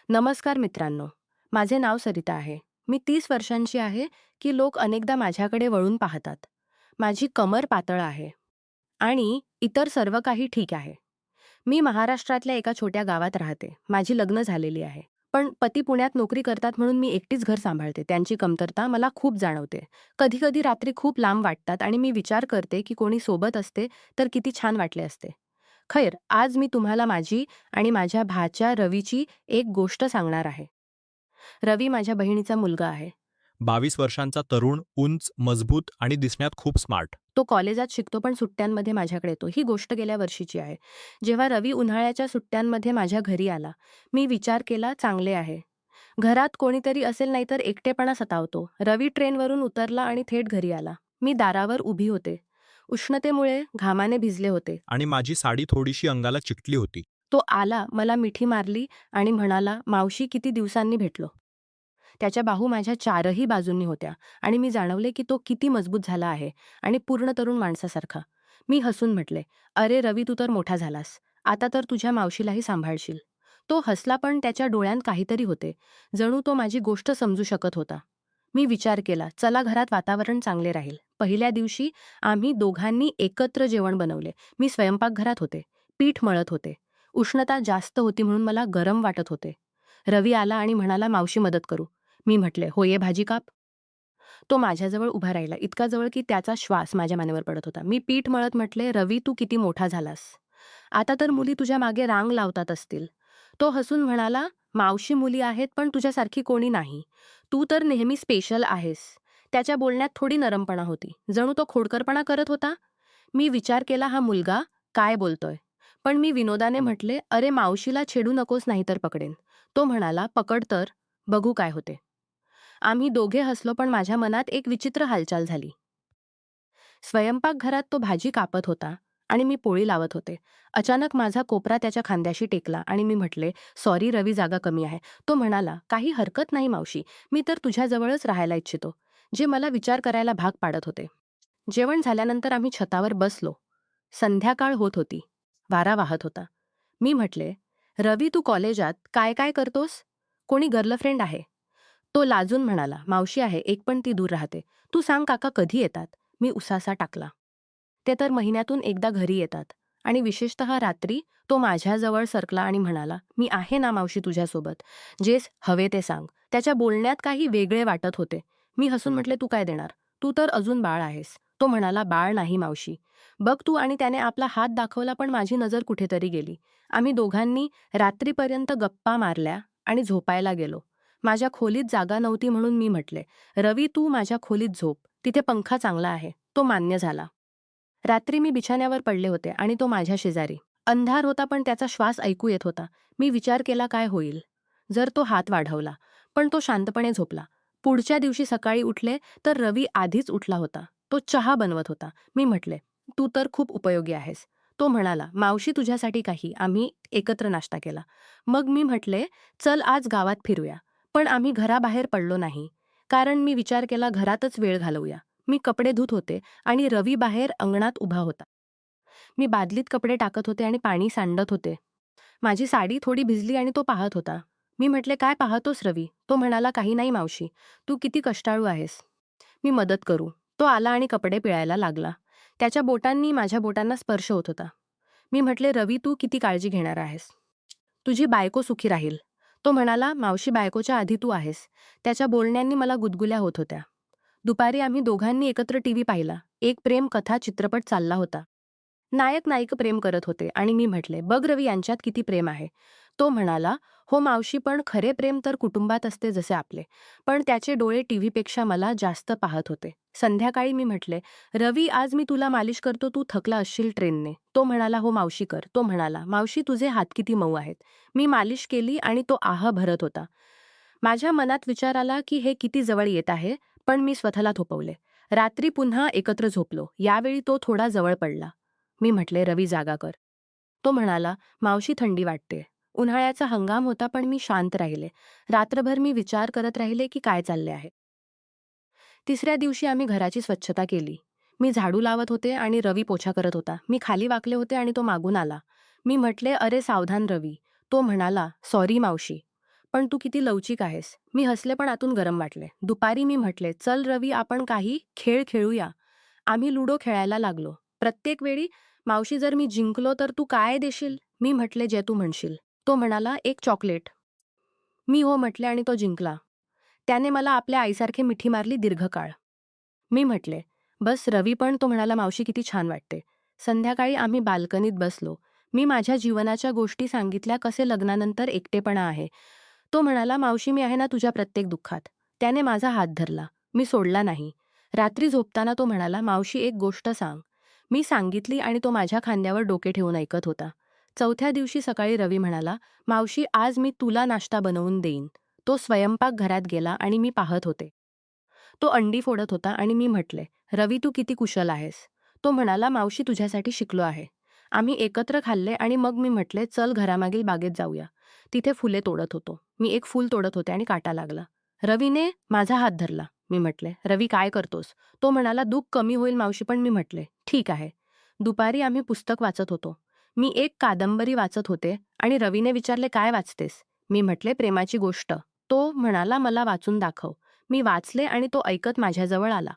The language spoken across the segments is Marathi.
नमस्कार मित्रांनो, माझे नाव सरिता आहे. मी 30 वर्षांची आहे की लोक अनेकदा माझ्याकडे वळून पाहतात. माझी कमर पातळ आहे आणि इतर सर्व काही ठीक आहे. मी महाराष्ट्रातल्या एका छोट्या गावात राहते. माझी लग्न झालेली आहे. पण पती पुण्यात नोकरी करतात म्हणून मी एकटीच घर सांभाळते. त्यांची कमतरता मला खूप जाणवते. कधी-कधी रात्री खूप लांब वाटतात आणि मी विचार करते की कोणी सोबत असते तर किती छान वाटले असते. खैर, आज मी तुम्हाला माझी आणि माझ्या भाच्या रवीची एक गोष्ट सांगणार आहे. रवी माझ्या बहिणीचा मुलगा आहे. 22 वर्षांचा तरुण, उंच, मजबूत आणि दिसण्यात खूप स्मार्ट. तो कॉलेजात शिकतो पण सुट्ट्यांमध्ये माझ्याकडे येतो. ही गोष्ट गेल्या वर्षीची आहे. जेव्हा रवी उन्हाळ्याच्या सुट्ट्यांमध्ये माझ्या घरी आला, मी विचार केला चांगले आहे. घरात कोणीतरी असेल नाहीतर एकटेपणा सतावतो. रवी ट्रेनवरून उतरला आणि थेट घरी आला. मी दारावर उभी होते. उष्णतेमुळे घामाने भिजले होते. आणि माझी साडी थोडीशी अंगाला चिकटली होती. तो आला, मला मिठी मारली आणि म्हणाला, "मावशी, किती दिवसांनी भेटलो." त्याच्या बाहू माझ्या चारही बाजूंनी होत्या आणि मी जाणवले की तो किती मजबूत झाला आहे आणि पूर्ण तरुण माणसासारखा. मी हसून म्हटले, "अरे रवी, तू तर मोठा झालास. आता तर तुझ्या मावशीलाही सांभाळशील." तो हसला पण त्याच्या डोळ्यात काहीतरी होते. जणू तो माझी गोष्ट समजू शकत होता. मी विचार केला, चला घरात वातावरण चांगले राहील. पहिल्या दिवशी आम्ही दोघांनी एकत्र जेवण बनवले. मी स्वयंपाकघरात होते. पीठ मळत होते. उष्णता जास्त होती म्हणून मला गरम वाटत होते. रवी आला आणि म्हणाला, "मावशी, मदत करू." मी म्हटले, "हो, ये भाजी काप." तो माझ्याजवळ उभा राहिला, इतका जवळ की त्याचा श्वास माझ्या मानेवर पडत होता. मी पीठ मळत म्हटले, "रवी, तू किती मोठा झालास. आता तर मुली तुझ्या मागे रांग लावतात असतील." तो हसून म्हणाला, "मावशी, मुली आहेत पण तुझ्यासारखी कोणी नाही. तू तर नेहमी स्पेशल आहेस." त्याच्या बोलण्यात थोडी नरमपणा होती. जणू तो खोडकरपणा करत होता. मी विचार केला, हा मुलगा काय बोलतोय? पण मी विनोदाने म्हटले, "अरे मावशीला छेडू नकोस नाहीतर पकडेन." तो म्हणाला, "पकड तर, बघू काय होते." आम्ही दोघे हसलो पण माझ्या मनात एक विचित्र हालचाल झाली. स्वयंपाकघरात तो भाजी कापत होता आणि मी पोळी लावत होते. अचानक माझा कोपरा त्याच्या खांद्याशी टेकला आणि मी म्हटले, "सॉरी रवी, जागा कमी आहे." तो म्हणाला, "काही हरकत नाही मावशी, मी तर तुझ्याजवळच राहायला इच्छितो." जे मला विचार करायला भाग पाडत होते. जेवण झाल्यानंतर आम्ही छतावर बसलो. संध्याकाळ होत होती. वारा वाहत होता. मी म्हटले, "रवी, तू कॉलेजात काय काय करतोस? कोणी गर्लफ्रेंड आहे?" तो लाजून म्हणाला, "मावशी आहे, एक पण ती दूर राहते. तू सांग काका कधी येतात?" मी उसासा टाकला. "ते तर महिन्यातून एकदा घरी येतात आणि विशेषतः रात्री." तो माझ्याजवळ सरकला आणि म्हणाला, "मी आहे ना मावशी तुझ्यासोबत. जेच हवे ते सांग." त्याच्या बोलण्यात काही वेगळे वाटत होते. मी हसून म्हटले, "तू काय देणार? तू तर अजून बाळ आहेस." तो म्हणाला, "बाळ नाही मावशी. बघ तू." आणि त्याने आपला हात दाखवला पण माझी नजर कुठेतरी गेली. आम्ही दोघांनी रात्रीपर्यंत गप्पा मारल्या आणि झोपायला गेलो. माझ्या खोलीत जागा नव्हती म्हणून मी म्हटले, "रवी, तू माझ्या खोलीत झोप. तिथे पंखा चांगला आहे." तो मान्य झाला. रात्री मी बिछाण्यावर पडले होते आणि तो माझ्या शेजारी. अंधार होता पण त्याचा श्वास ऐकू येत होता. मी विचार केला, काय होईल जर तो हात वाढवला, पण तो शांतपणे झोपला. पुढच्या दिवशी सकाळी उठले तर रवी आधीच उठला होता. तो चहा बनवत होता. मी म्हटले, "तू तर खूप उपयोगी आहेस." तो म्हणाला, "मावशी, तुझ्यासाठी काही." आम्ही एकत्र नाश्ता केला. मग मी म्हटले, "चल आज गावात फिरूया." पण आम्ही घराबाहेर पडलो नाही. कारण मी विचार केला, घरातच वेळ घालवूया. मी कपडे धुत होते आणि रवी बाहेर अंगणात उभा होता. मी बादलीत कपडे टाकत होते आणि पाणी सांडत होते. माझी साडी थोडी भिजली आणि तो पाहत होता. मी म्हटले, "काय पाहतोस रवी?" तो म्हणाला, "काही नाही मावशी. तू किती कष्टाळू आहेस. मी मदत करू." तो आला आणि कपडे पिळायला लागला. त्याच्या बोटांनी माझ्या बोटांना स्पर्श होत होता. मी म्हटले, "रवी, तू किती काळजी घेणार आहेस? तुझी बायको सुखी राहील." तो म्हणाला, "मावशी, बायकोच्या आधी तू आहेस." त्याच्या बोलण्यांनी मला गुदगुल्या होत होत्या. दुपारी आम्ही दोघांनी एकत्र टीव्ही पाहिला. एक प्रेम कथा चित्रपट चालला होता. नायक-नायिका प्रेम करत होते आणि मी म्हटले, "बघ रवी, यांच्यात किती प्रेम आहे." तो म्हणाला, "हो मावशी, पण खरे प्रेम तर कुटुंबात असते जसे आपले." पण त्याचे डोळे टीव्हीपेक्षा मला जास्त पाहत होते. संध्याकाळी मी म्हटले, "रवी, आज मी तुला मालिश करतो, तू थकला असशील ट्रेनने." तो म्हणाला, "हो मावशी, कर." तो म्हणाला, "मावशी, तुझे हात किती मऊ आहेत." मी मालिश केली आणि तो आह भरत होता. माझ्या मनात विचार आला की हे किती जवळ येत आहे, पण मी स्वतःला थोपवले. रात्री पुन्हा एकत्र झोपलो. यावेळी तो थोडा जवळ पडला. मी म्हटले, "रवी, जागा कर." तो म्हणाला, "मावशी, थंडी वाटते." उन्हाळ्याचा हंगाम होता पण मी शांत राहिले. रात्रभर मी विचार करत राहिले की काय चालले आहे. तिसऱ्या दिवशी आम्ही घराची स्वच्छता केली. मी झाडू लावत होते आणि रवी पोछा करत होता. मी खाली वाकले होते आणि तो मागून आला. मी म्हटले, "अरे सावधान रवी." तो म्हणाला, "सॉरी मावशी." पण तू किती लवचिक आहेस. मी हसले पण आतून गरम वाटले. दुपारी मी म्हटले, चल रवी आपण काही खेळ खेळूया. आम्ही लुडो खेळायला लागलो. प्रत्येक वेळी, मावशी जर मी जिंकलो तर तू काय देशील? मी म्हटले, जे तू म्हणशील. तो म्हणाला, एक चॉकलेट. मी हो म्हटले आणि तो जिंकला. त्याने मला आपल्या आईसारखे मिठी मारली दीर्घकाळ. मी म्हटले, बस रवी पण तो म्हणाला मावशी किती छान वाटते. संध्याकाळी आम्ही बाल्कनीत बसलो. मी माझ्या जीवनाच्या गोष्टी सांगितल्या कसे लग्नानंतर एकटेपणा आहे. तो म्हणाला मावशी मी आहे ना तुझ्या प्रत्येक दुःखात. त्याने माझा हात धरला. मी सोडला नाही. रात्री झोपताना तो म्हणाला मावशी एक गोष्ट सांग. मी सांगितली आणि तो माझ्या खांद्यावर डोके ठेवून ऐकत होता. चौथ्या दिवशी सकाळी रवी म्हणाला मावशी आज मी तुला नाश्ता बनवून देईन. तो स्वयंपाकघरात गेला आणि मी पाहत होते. तो अंडी फोडत होता आणि मी म्हटले, रवी तू किती कुशल आहेस. तो म्हणाला मावशी तुझ्यासाठी शिकलो आहे. आम्ही एकत्र खाल्ले आणि मग मी म्हटले चल घरामागील बागेत जाऊया. तिथे फुले तोडत होतो. मी एक फूल तोडत होते आणि काटा लागला. रवीने माझा हात धरला. मी म्हटले, रवी काय करतोस? तो म्हणाला दुःख कमी होईल मावशी पण मी म्हटले, ठीक आहे. दुपारी आम्ही पुस्तक वाचत होतो. मी एक कादंबरी वाचत होते आणि रवीने विचारले काय वाचतेस? मी म्हटले प्रेमाची गोष्ट. तो म्हणाला मला वाचून दाखव. मी वाचले आणि तो ऐकत माझ्याजवळ आला.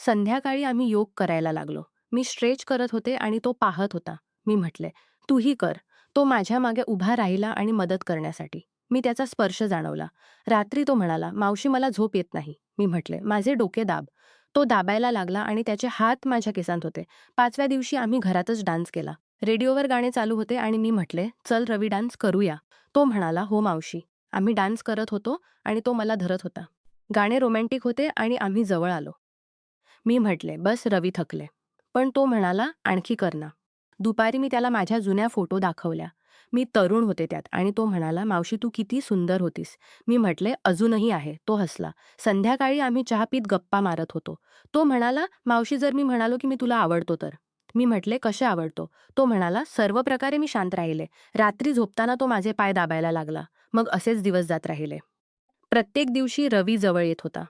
संध्याकाळी आम्ही योग करायला लागलो. मी स्ट्रेच करत होते आणि तो पाहत होता. मी म्हटले, तूही कर. तो माझ्या मागे उभा राहिला आणि मदत करण्यासाठी. मी त्याचा स्पर्श जाणवला. रात्री तो म्हणाला, मावशी मला झोप येत नाही. मी म्हटले, माझे डोके दाब. तो दाबायला लागला आणि त्याचे हात माझ्या केसांत होते. 5व्या दिवशी आम्ही घरातच डान्स केला. रेडिओवर गाणे चालू होते आणि मी म्हटले, चल रवी डान्स करूया. तो म्हणाला, हो मावशी. आम्ही डान्स करत होतो आणि तो मला धरत होता. गाणे रोमॅन्टिक होते आणि आम्ही जवळ आलो. मी म्हटले, बस रवी थकले. पण तो म्हणाला, आणखी कर ना. दुपारी मी त्याला माझ्या जुन्या फोटो दाखवल्या. मी तरुण होते त्यात आणि तो म्हणाला, मावशी तू किती सुंदर होतीस. मी म्हटले, अजूनही आहे. तो हसला. संध्याकाळी आम्ही चहा पीत गप्पा मारत होतो. तो म्हणाला, मावशी जर मी म्हणालो की मी तुला आवडतो तर? मी म्हटले, कसे आवडतो? तो म्हणाला, सर्व प्रकारे मी शांत राहिले. रात्री झोपताना तो माझे पाय दाबायला लागला. मग असेच दिवस जात राहिले. प्रत्येक दिवशी रवी जवळ येत होता.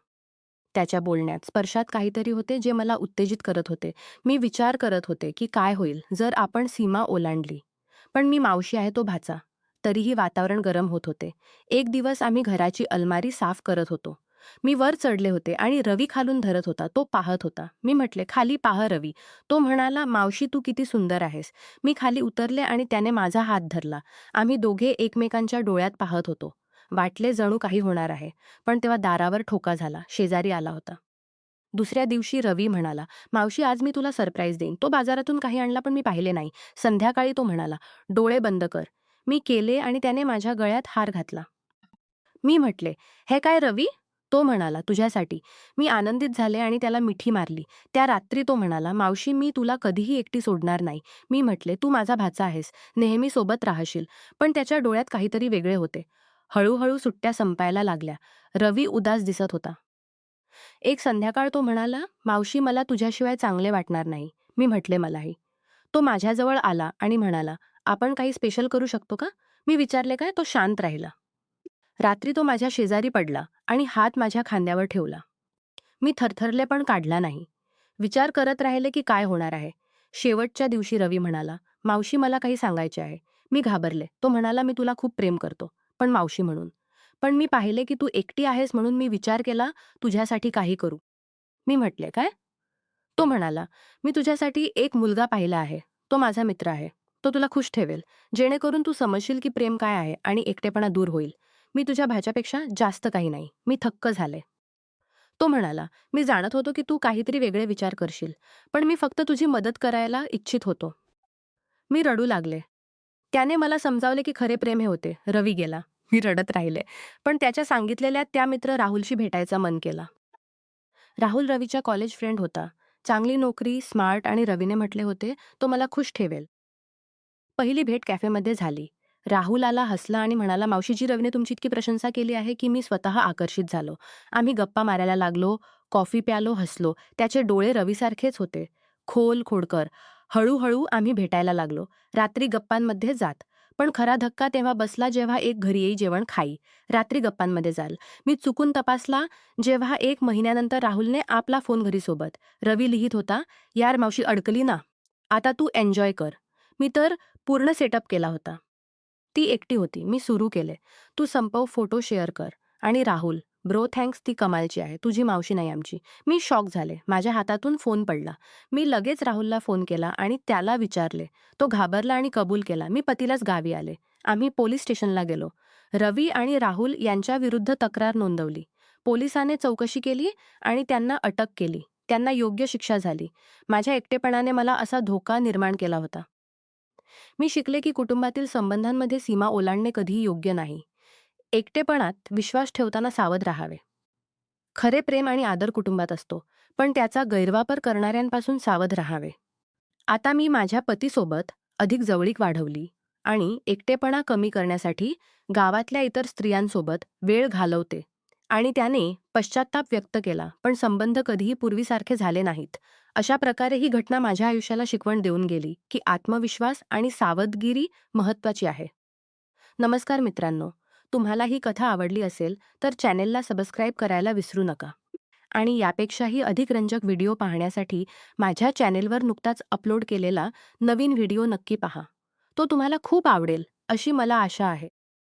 त्याच्या बोलण्यात, स्पर्शात काहीतरी होते जे मला उत्तेजित करत होते. मी विचार करत होते की काय होईल जर आपण सीमा ओलांडली. पण मी मावशी आहे तो भाचा. तरीही वातावरण गरम होत होते. एक दिवस आम्ही घराची अलमारी साफ करत होतो. मी वर चढले होते आणि रवी खालून धरत होता. तो पाहत होता. मी म्हटले, खाली पाहा रवी. तो म्हणाला, मावशी तू किती सुंदर आहेस. मी खाली उतरले आणि त्याने माझा हात धरला. आम्ही दोघे एकमेकांच्या डोळ्यात पाहत होतो. वाटले जणू काही होणार आहे. पण तेव्हा दारावर ठोका झाला. शेजारी आला होता. दुसऱ्या दिवशी रवी म्हणाला, मावशी आज मी तुला सरप्राईज देईन. तो बाजारातून काही आणला पण मी पाहिले नाही. संध्याकाळी तो म्हणाला, डोळे बंद कर. मी केले आणि त्याने माझ्या गळ्यात हार घातला. मी म्हटले, हे काय रवी? तो म्हणाला, तुझ्यासाठी. मी आनंदित झाले आणि त्याला मिठी मारली. त्या रात्री तो म्हणाला, मावशी मी तुला कधीही एकटी सोडणार नाही. मी म्हटले, तू माझा भाचा आहेस. नेहमी सोबत राहशील. पण त्याच्या डोळ्यात काहीतरी वेगळे होते. हळूहळू सुट्ट्या संपायला लागल्या. रवी उदास दिसत होता. एक संध्याकाळ तो म्हणाला, मावशी मला तुझ्याशिवाय चांगले वाटणार नाही. मी म्हटले, मलाही. तो माझ्याजवळ आला आणि म्हणाला, आपण काही स्पेशल करू शकतो का? मी विचारले काय? तो शांत राहिला. रात्री तो माझ्या शेजारी पडला आणि हात माझ्या खांद्यावर ठेवला. मी थरथरले पण काढला नाही. विचार करत राहिले की काय होणार आहे. शेवटच्या दिवशी रवी म्हणाला, मावशी मला काही सांगायचे आहे. मी घाबरले. तो म्हणाला, मी तुला खूप प्रेम करतो. पण मावशी म्हणून. पण मी पाहिले की तू एकटी आहेस म्हणून मी विचार केला, तुझ्यासाठी काही करू. मी म्हटले, काय? तो म्हणाला, मी तुझ्यासाठी एक मुलगा पाहिला आहे. तो माझा मित्र आहे. तो तुला खुश ठेवेल. जेणेकरून तू समजशील की प्रेम काय आहे आणि एकटेपणा दूर होईल. मी तुझ्या भाच्यापेक्षा जास्त काही नाही. मी थक्क झाले. तो म्हणाला, मी जाणत होतो की तू काहीतरी वेगळे विचार करशील. पण मी फक्त तुझी मदत करायला इच्छित होतो. मी रडू लागले. त्याने मला समजावले की खरे प्रेम हे होते. रवी गेला. मी रडत राहिले. पण त्याच्या सांगितलेल्या त्या मित्र राहुलशी भेटायचा मन केला. राहुल रवीचा कॉलेज फ्रेंड होता. चांगली नोकरी, स्मार्ट आणि रवीने म्हटले होते, तो मला खुश ठेवेल. पहिली भेट कॅफेमध्ये झाली. राहुल आला, हसला आणि म्हणाला, मावशीजी रवीने तुमची इतकी प्रशंसा केली आहे की मी स्वतः आकर्षित झालो. आम्ही गप्पा मारायला लागलो, कॉफी प्यालो, हसलो. त्याचे डोळे रवीसारखेच होते. खोल, खोडकर. हळूहळू आम्ही भेटायला लागलो. रात्री गप्पांमध्ये जात. पण खरा धक्का तेव्हा बसला जेव्हा एक घरी येई जेवण खाई. रात्री गप्पांमध्ये जाल. मी चुकून तपासला जेव्हा 1 महिन्यानंतर राहुलने आपला फोन घरी सोबत. रवी लिहित होता, यार मावशी अडकली ना. आता तू एन्जॉय कर. मी तर पूर्ण सेटअप केला होता. ती एकटी होती. मी सुरू केले. "तू संपव, फोटो शेअर कर." आणि राहुल, "ब्रो थँक्स, ती कमालची आहे. तुझी मावशी नाही आमची." मी शॉक झाले. माझ्या हातातून फोन पडला. मी लगेच राहुलला फोन केला आणि त्याला विचारले. तो घाबरला आणि कबूल केला. मी पतीलाच गावी आले. आम्ही पोलीस स्टेशनला गेलो. रवी आणि राहुल यांच्याविरुद्ध तक्रार नोंदवली. पोलिसांनी चौकशी केली आणि त्यांना अटक केली. त्यांना योग्य शिक्षा झाली. माझ्या एकटेपणाने मला असा धोका निर्माण केला होता. मी शिकले की कुटुंबातील संबंधांमध्ये सीमा ओलांडणे कधीही योग्य नाही. एकटेपणात विश्वास ठेवताना सावध राहावे. खरे प्रेम आणि आदर कुटुंबात असतो, पण त्याचा गैरवापर करणाऱ्यांपासून सावध राहावे. आता मी माझ्या पतीसोबत अधिक जवळीक वाढवली आणि एकटेपणा कमी करण्यासाठी गावातल्या इतर स्त्रियांसोबत वेळ घालवते आणि त्याने पश्चात्ताप व्यक्त केला, पण संबंध कधीही पूर्वीसारखे झाले नाहीत. अशा प्रकारे ही घटना माझ्या आयुष्याला शिकवण देऊन गेली की आत्मविश्वास आणि सावधगिरी महत्त्वाची आहे. नमस्कार मित्रांनो, तुम्हाला ही कथा आवडली असेल तर चॅनेलला सबस्क्राईब करायला विसरू नका. आणि यापेक्षाही अधिक रंजक व्हिडिओ पाहण्यासाठी माझ्या चॅनेलवर नुकताच अपलोड केलेला नवीन व्हिडिओ नक्की पहा. तो तुम्हाला खूप आवडेल अशी मला आशा आहे.